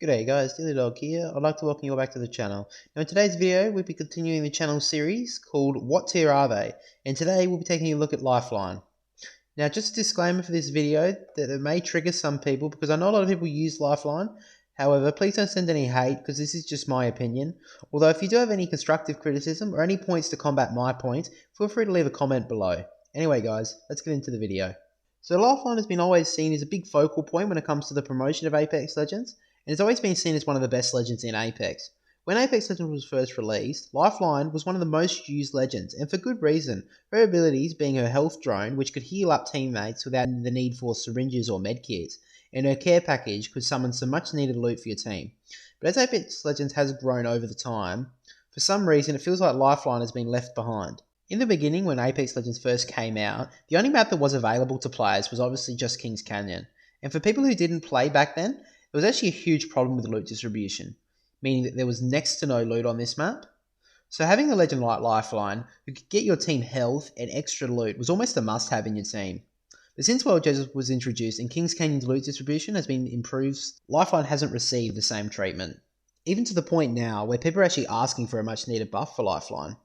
G'day guys, Tierlist here. I'd like to welcome you all back to the channel. Now in today's video, we'll be continuing the channel series called What Tier Are They? And today we'll be taking a look at Lifeline. Now just a disclaimer for this video that it may trigger some people because I know a lot of people use Lifeline. However, please don't send any hate because this is just my opinion. Although if you do have any constructive criticism or any points to combat my point, feel free to leave a comment below. Anyway guys, let's get into the video. So Lifeline has been always seen as a big focal point when it comes to the promotion of Apex Legends. And it's always been seen as one of the best legends in Apex. When Apex Legends was first released, Lifeline was one of the most used legends, and for good reason. Her abilities being her health drone, which could heal up teammates without the need for syringes or medkits, and her care package could summon some much needed loot for your team. But as Apex Legends has grown over the time, for some reason it feels like Lifeline has been left behind. In the beginning, when Apex Legends first came out, the only map that was available to players was obviously just Kings Canyon. And for people who didn't play back then, there was actually a huge problem with loot distribution, meaning that there was next to no loot on this map. So having a legend like Lifeline, who could get your team health and extra loot, was almost a must-have in your team. But since World Judges was introduced and Kings Canyon's loot distribution has been improved, Lifeline hasn't received the same treatment. Even to the point now where people are actually asking for a much-needed buff for Lifeline.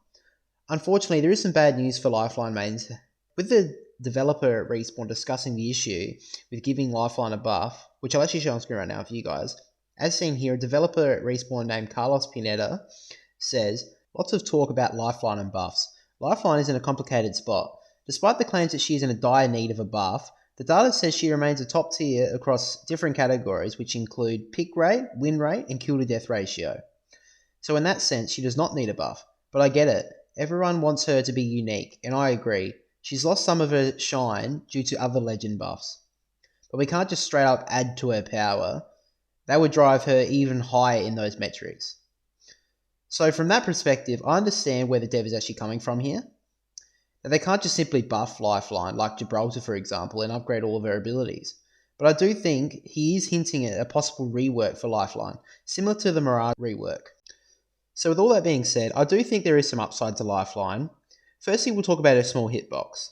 Unfortunately, there is some bad news for Lifeline mains. With the developer at Respawn discussing the issue with giving Lifeline a buff, which I'll actually show on screen right now for you guys. As seen here, a developer at Respawn named Carlos Pineda says, lots of talk about Lifeline and buffs. Lifeline is in a complicated spot. Despite the claims that she is in a dire need of a buff, the data says she remains a top tier across different categories which include pick rate, win rate, and kill to death ratio. So in that sense, she does not need a buff. But I get it. Everyone wants her to be unique, and I agree. She's lost some of her shine due to other legend buffs. But we can't just straight up add to her power. That would drive her even higher in those metrics. So from that perspective, I understand where the dev is actually coming from here. That they can't just simply buff Lifeline, like Gibraltar for example, and upgrade all of her abilities. But I do think he is hinting at a possible rework for Lifeline, similar to the Mirage rework. So with all that being said, I do think there is some upside to Lifeline. Firstly, we'll talk about her small hitbox.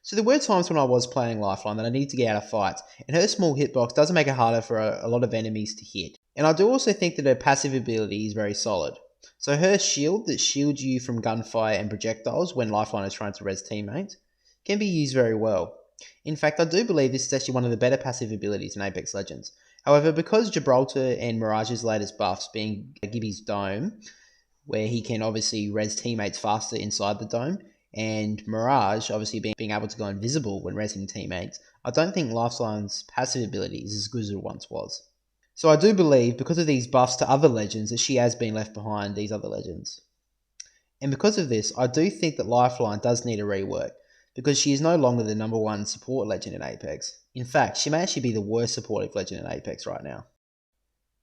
So there were times when I was playing Lifeline that I needed to get out of fights, and her small hitbox does make it harder for a lot of enemies to hit. And I do also think that her passive ability is very solid. So her shield that shields you from gunfire and projectiles when Lifeline is trying to res teammates can be used very well. In fact, I do believe this is actually one of the better passive abilities in Apex Legends. However, because Gibraltar and Mirage's latest buffs being Gibby's Dome, where he can obviously res teammates faster inside the dome, and Mirage obviously being able to go invisible when resing teammates, I don't think Lifeline's passive ability is as good as it once was. So I do believe, because of these buffs to other legends, that she has been left behind these other legends. And because of this, I do think that Lifeline does need a rework, because she is no longer the #1 support legend in Apex. In fact, she may actually be the worst supportive legend in Apex right now.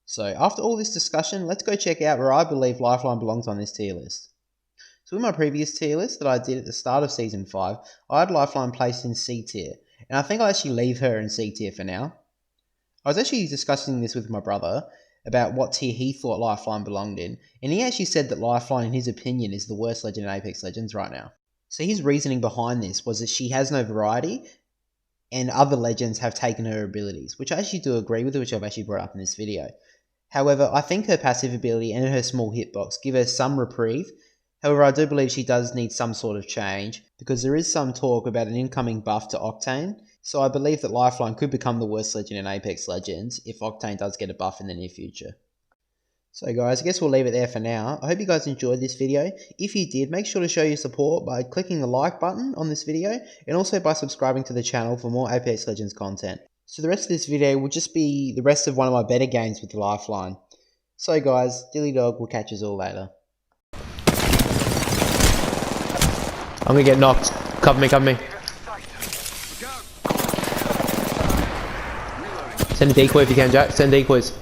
So after all this discussion, let's go check out where I believe Lifeline belongs on this tier list. So in my previous tier list that I did at the start of Season 5, I had Lifeline placed in C tier, and I think I'll actually leave her in C tier for now. I was actually discussing this with my brother about what tier he thought Lifeline belonged in, and he actually said that Lifeline in his opinion is the worst legend in Apex Legends right now. So his reasoning behind this was that she has no variety, and other legends have taken her abilities, which I actually do agree with, which I've actually brought up in this video. However, I think her passive ability and her small hitbox give her some reprieve. However, I do believe she does need some sort of change, because there is some talk about an incoming buff to Octane, so I believe that Lifeline could become the worst legend in Apex Legends if Octane does get a buff in the near future. So guys, I guess we'll leave it there for now. I hope you guys enjoyed this video. If you did, make sure to show your support by clicking the like button on this video, and also by subscribing to the channel for more Apex Legends content. So the rest of this video will just be the rest of one of my better games with Lifeline. So guys, Dilly Dog will catch us all later. I'm gonna get knocked. Cover me, cover me. Send a decoy if you can, Jack. Send decoys.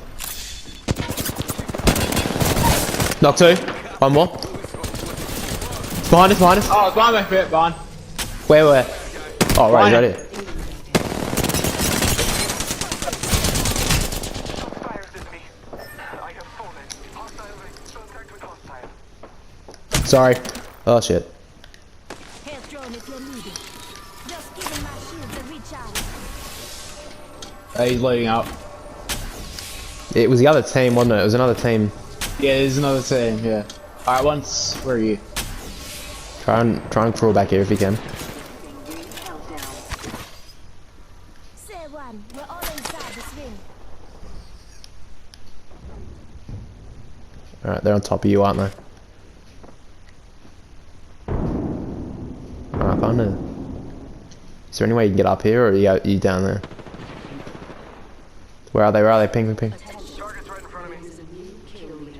Knock 2. One more. It's behind us, behind us. Oh, it's behind me, behind. Where? Oh, right, right here. Sorry. Oh, shit. He's loading up. It was the other team, wasn't it? It was another team. Yeah, there's another team. Yeah. All right, once. Where are you? Try and crawl back here if you can. Say one, we're all inside this ring. Alright, they're on top of you, aren't they? Alright, found it. Is there any way you can get up here, or are you down there? Where are they? Where are they? Ping, ping, ping. Target's right in front of me.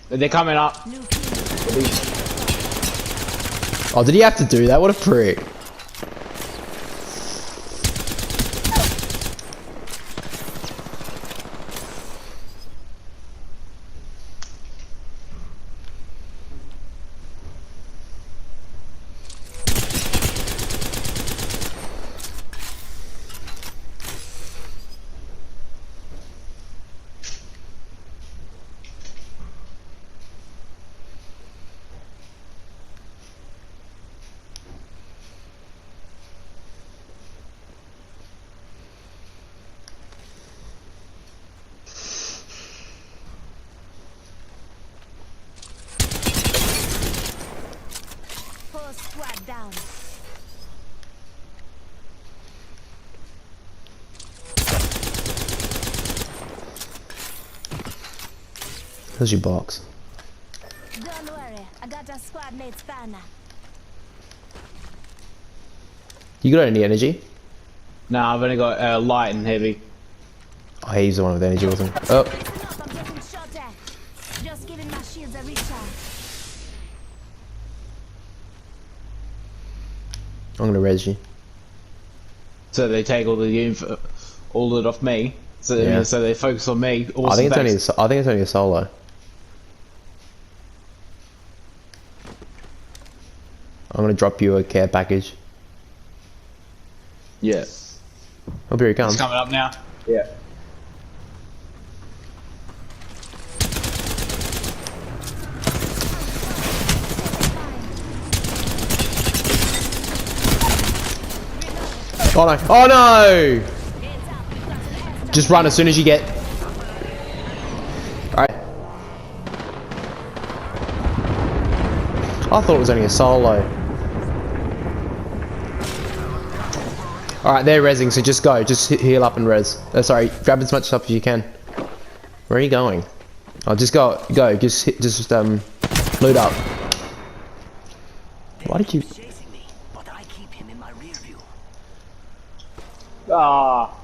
They're coming up. Oh, did he have to do that? What a prick. Full squad down. There's your box. Don't worry, I got a squad mate's banner. You got any energy? Nah, I've only got light and heavy. Oh, he's the one with energy, wasn't he? Oh, Listen up, I'm getting shot at. Just giving my shields a recharge. I'm gonna res you. So they take all the info, all of it off me. So Yeah. so they focus on me. I Awesome, think thanks. I think it's only a solo. I'm gonna drop you a care package. Yeah. Oh, here he comes. It's coming up now. Yeah. Oh no! Oh no! Just run as soon as you get. Alright. I thought it was only a solo. Alright, they're rezzing, so just go. Just heal up and res. Sorry, grab as much stuff as you can. Where are you going? Oh, just go. Go. Just loot up. Why did you? Chasing me, but I keep him in my rear view. Ah.